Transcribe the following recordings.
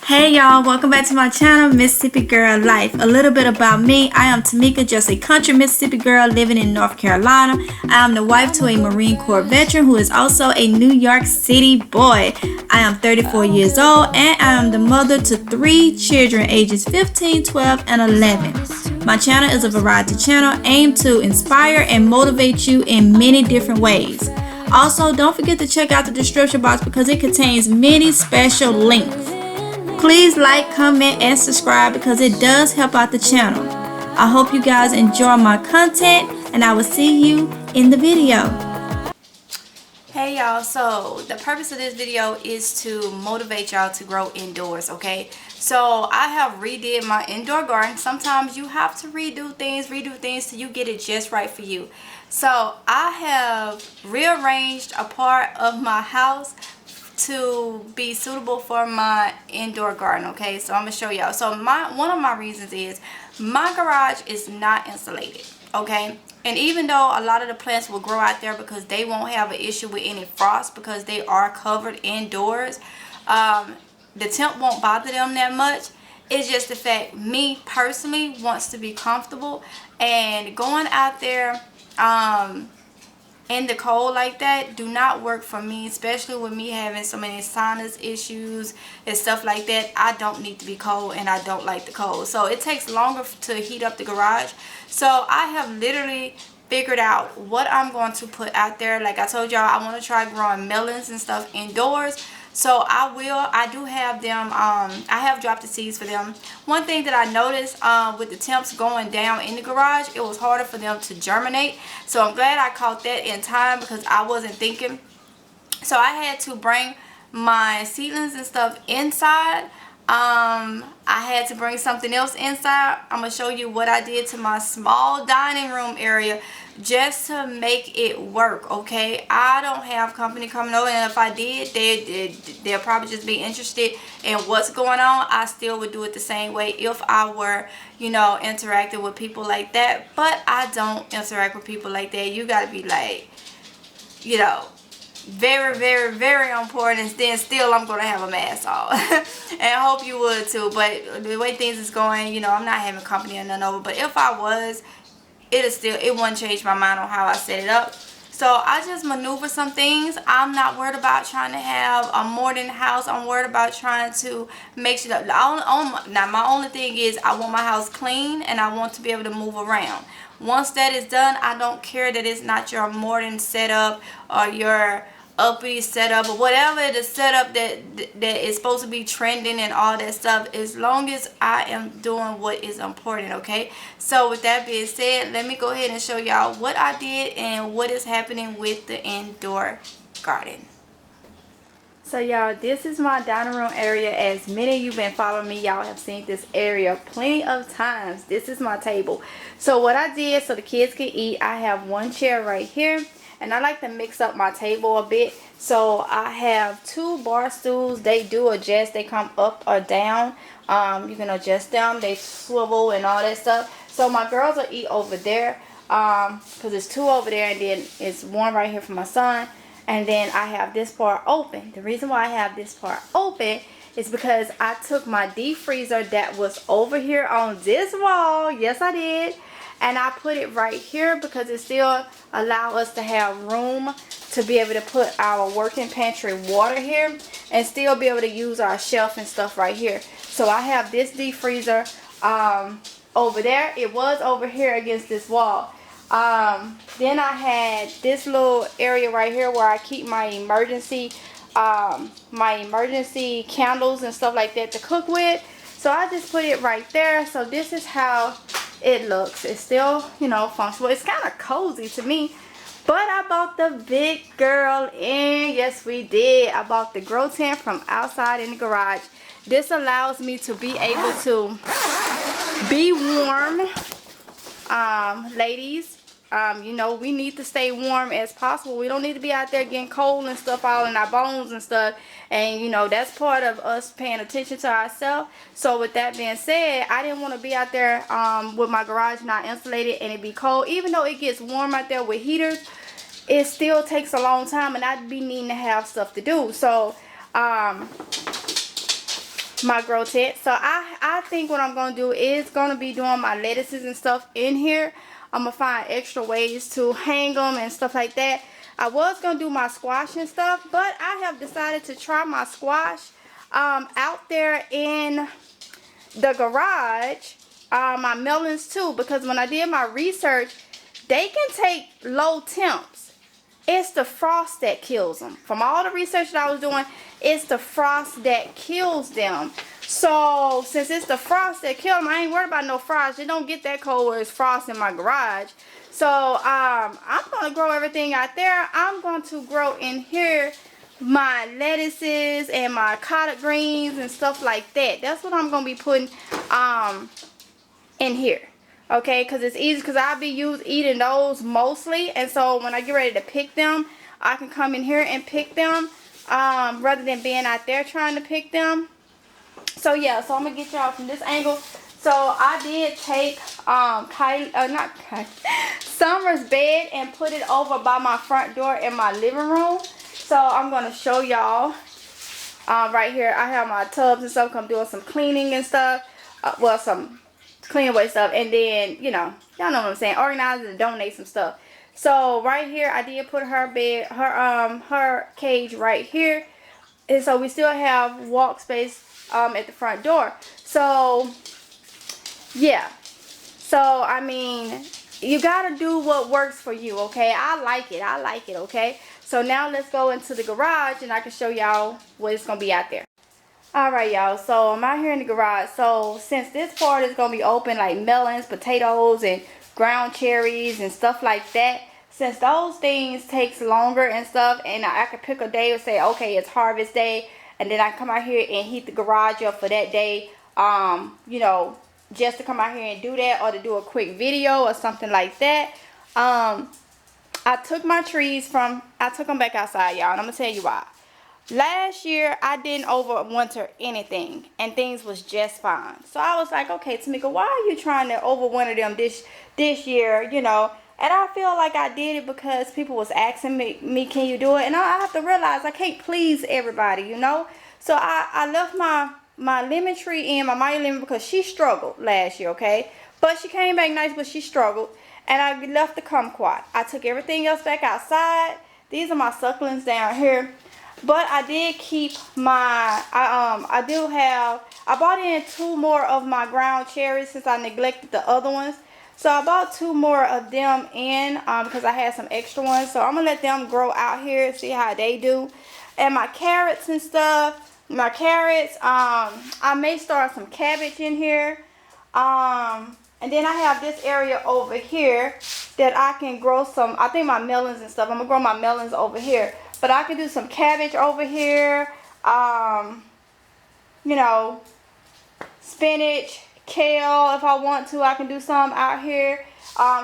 Hey y'all, welcome back to my channel, Mississippi Girl Life. A little bit about me. I am Tomica, just a country Mississippi girl living in North Carolina. I am the wife to a Marine Corps veteran who is also a New York City boy. I am 34 years old and I am the mother to 3 children ages 15, 12, and 11. My channel is a variety channel aimed to inspire and motivate you in many different ways. Also, don't forget to check out the description box because it contains many special links. Please like, comment, and subscribe because it does help out the channel. I hope you guys enjoy my content and I will see you in the video. Hey y'all, so the purpose of this video is to motivate y'all to grow indoors, okay? So I have redid my indoor garden. Sometimes you have to redo things till you get it just right for you. So I have rearranged a part of my house to be suitable for my indoor garden, okay? So I'm gonna show y'all. So one of my reasons is my garage is not insulated, okay? And even though a lot of the plants will grow out there because they won't have an issue with any frost because they are covered indoors, the temp won't bother them that much. It's just the fact me personally wants to be comfortable, and going out there in the cold like that do not work for me, especially with me having so many sinus issues and stuff like that. I don't need to be cold and I don't like the cold, so it takes longer to heat up the garage. So I have literally figured out what I'm going to put out there. Like I told y'all, I want to try growing melons and stuff indoors. So I do have them, I have dropped the seeds for them. One thing that I noticed with the temps going down in the garage, it was harder for them to germinate. So I'm glad I caught that in time because I wasn't thinking. So I had to bring my seedlings and stuff inside. I had to bring something else inside. I'm going to show you what I did to my small dining room area just to make it work, okay? I don't have company coming over, and if I did, they'll probably just be interested in what's going on. I still would do it the same way if I were, you know, interacting with people like that. But I don't interact with people like that. You got to be like, you know, very, very, very important, and then still I'm gonna have a mask on. And I hope you would too. But the way things is going, you know, I'm not having company or none over. But if I was, it wouldn't change my mind on how I set it up. So I just maneuver some things. I'm not worried about trying to have a modern house. I'm worried about trying to make sure that now my only thing is I want my house clean and I want to be able to move around. Once that is done, I don't care that it's not your modern setup or your uppity setup or whatever the setup that is supposed to be trending and all that stuff, as long as I am doing what is important, okay? So with that being said, let me go ahead and show y'all what I did and what is happening with the indoor garden. So y'all, this is my dining room area. As many of you been following me, y'all have seen this area plenty of times. This is my table. So what I did so the kids can eat, I have one chair right here, and I like to mix up my table a bit. So I have 2 bar stools. They do adjust. They come up or down. You can adjust them. They swivel and all that stuff. So my girls will eat over there because it's 2 over there, and then it's 1 right here for my son. And then I have this part open. The reason why I have this part open is because I took my deep freezer that was over here on this wall. Yes, I did. And I put it right here because it still allows us to have room to be able to put our working pantry water here and still be able to use our shelf and stuff right here. So I have this deep freezer over there. It was over here against this wall. Then I had this little area right here where I keep my emergency candles and stuff like that to cook with. So I just put it right there. So this is how it looks. It's still, you know, functional. It's kind of cozy to me. But I bought the big girl in. Yes, we did. I bought the grow tent from outside in the garage. This allows me to be able to be warm. Ladies, you know, we need to stay warm as possible. We don't need to be out there getting cold and stuff all in our bones and stuff. And you know, that's part of us paying attention to ourselves. So with that being said, I didn't want to be out there with my garage not insulated and it be cold. Even though it gets warm out there with heaters, it still takes a long time and I'd be needing to have stuff to do. So my grow tent. So I think what I'm gonna do is gonna be doing my lettuces and stuff in here. I'm gonna find extra ways to hang them and stuff like that. I was gonna do my squash and stuff, but I have decided to try my squash out there in the garage. My melons too, because when I did my research, they can take low temps. It's the frost that kills them. From all the research that I was doing, it's the frost that kills them. So since it's the frost that kills them, I ain't worried about no frost. It don't get that cold where it's frost in my garage. So I'm gonna grow everything out there. I'm going to grow in here my lettuces and my collard greens and stuff like that. That's what I'm gonna be putting in here. Okay, because it's easy, because I'll be eating those mostly, and so when I get ready to pick them, I can come in here and pick them rather than being out there trying to pick them. So yeah, so I'm gonna get y'all from this angle. So I did take Summer's bed and put it over by my front door in my living room. So I'm gonna show y'all right here. I have my tubs and stuff. I'm doing some cleaning and stuff. Well, some clean away stuff, and then, you know, y'all know what I'm saying, organize and donate some stuff. So right here I did put her bed, her cage right here, and so we still have walk space at the front door. So yeah, so I mean, you gotta do what works for you. Okay, I like it, okay. So now let's go into the garage and I can show y'all what it's gonna be out there. Alright y'all, so I'm out here in the garage. So since this part is going to be open, like melons, potatoes, and ground cherries and stuff like that, since those things takes longer and stuff, and I could pick a day and say, okay, it's harvest day, and then I come out here and heat the garage up for that day, you know, just to come out here and do that, or to do a quick video or something like that. I took my trees I took them back outside, y'all, and I'm going to tell you why. Last year, I didn't overwinter anything, and things was just fine. So I was like, okay, Tomica, why are you trying to overwinter them this year, you know? And I feel like I did it because people was asking me, can you do it? And I have to realize I can't please everybody, you know? So I left my lemon tree in, my Maya lemon, because she struggled last year, okay? But she came back nice, but she struggled. And I left the kumquat. I took everything else back outside. These are my succulents down here. But I did keep my, I bought in 2 more of my ground cherries since I neglected the other ones. So I bought 2 more of them in because I had some extra ones. So I'm going to let them grow out here, see how they do. And my carrots and stuff, my carrots, I may start some cabbage in here. And then I have this area over here that I can grow some, I think my melons and stuff. I'm going to grow my melons over here. But I can do some cabbage over here, you know, spinach, kale if I want to. I can do some out here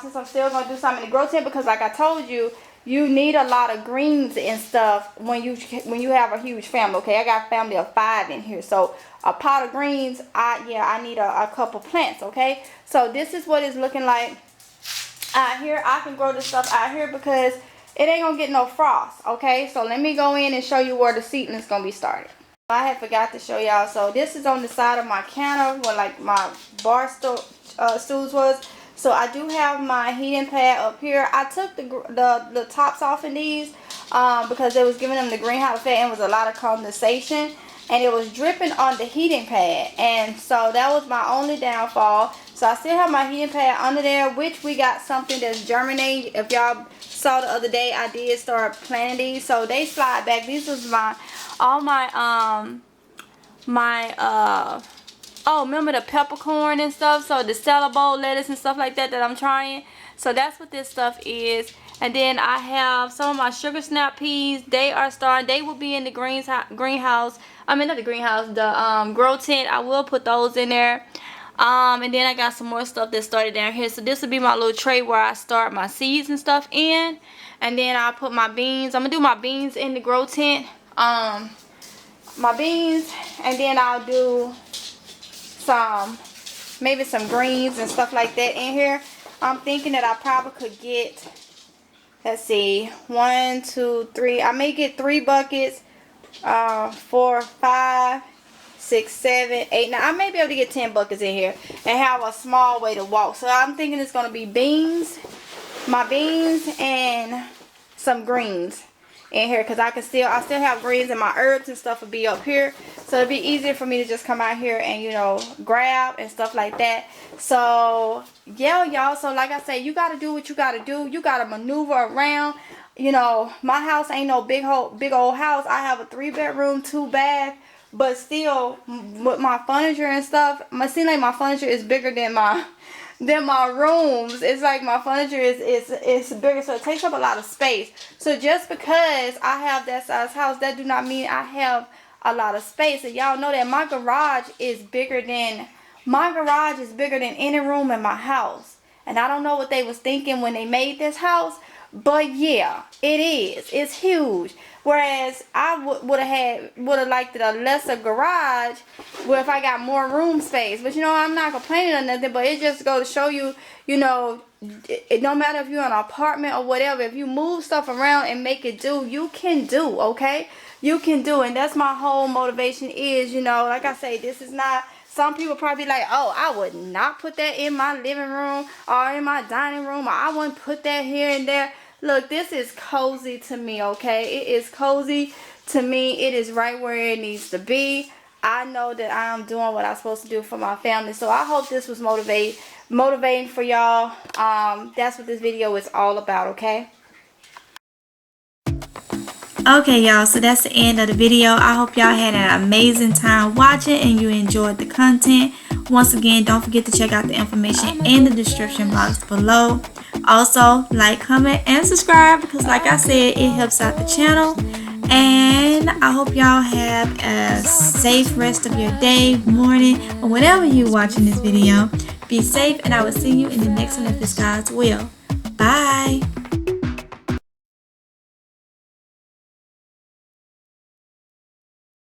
since I'm still going to do some in the grow tent, because like I told you, you need a lot of greens and stuff when you have a huge family, okay? I got a family of 5 in here, so a pot of greens, I need a couple plants, okay? So this is what it's looking like out here. I can grow this stuff out here because it ain't gonna get no frost, okay? So let me go in and show you where the seedling's gonna be started. I had forgot to show y'all. So this is on the side of my counter where like my bar stools was. So I do have my heating pad up here. I took the tops off of these because it was giving them the greenhouse effect and was a lot of condensation, and it was dripping on the heating pad, and so that was my only downfall. So I still have my heating pad under there, which we got something that's germinating. If y'all saw the other day, I did start planting these, so they slide back. These was oh, remember the peppercorn and stuff, so the salad bowl lettuce and stuff like that I'm trying. So that's what this stuff is. And then I have some of my sugar snap peas. They are starting, they will be in the greenhouse. I mean, not the greenhouse, the grow tent. I will put those in there. And then I got some more stuff that started down here. So this will be my little tray where I start my seeds and stuff in. And then I'll put my beans. I'm gonna do my beans in the grow tent. My beans, and then I'll do maybe some greens and stuff like that in here. I'm thinking that I probably could get, let's see, 1, 2, 3. I may get 3 buckets, 4, 5, 6, 7, 8, 9. I may be able to get 10 buckets in here and have a small way to walk. So I'm thinking it's going to be beans, my beans, and some greens in here, because I still have greens, and my herbs and stuff will be up here, so it'll be easier for me to just come out here and, you know, grab and stuff like that. So yeah, y'all, so like I say, you got to do what you got to do. You got to maneuver around. You know, my house ain't no big old house. I have a 3-bedroom, 2-bath, but still with my furniture and stuff, it seems like my furniture is bigger than my rooms. It's like my furniture is bigger, so it takes up a lot of space. So just because I have that size house, that do not mean I have a lot of space. And y'all know that my garage is bigger than any room in my house. And I don't know what they was thinking when they made this house, but yeah, it is. It's huge. Whereas I would have liked it a lesser garage, where if I got more room space. But you know, I'm not complaining or nothing, but it just goes to show you, you know, no matter if you're in an apartment or whatever, if you move stuff around and make it do, you can do, okay? You can do. And that's my whole motivation is, you know, like I say, this is not, some people probably like, oh, I would not put that in my living room or in my dining room, or I wouldn't put that here and there. Look, this is cozy to me, okay? It is cozy to me. It is right where it needs to be. I know that I am doing what I'm supposed to do for my family. So I hope this was motivating for y'all. That's what this video is all about, okay? Okay, y'all, so that's the end of the video. I hope y'all had an amazing time watching and you enjoyed the content. Once again, don't forget to check out the information in the description box below. Also, like, comment, and subscribe, because like I said, it helps out the channel. And I hope y'all have a safe rest of your day, morning, or whenever you're watching this video. Be safe, and I will see you in the next one if it's God's will. Bye.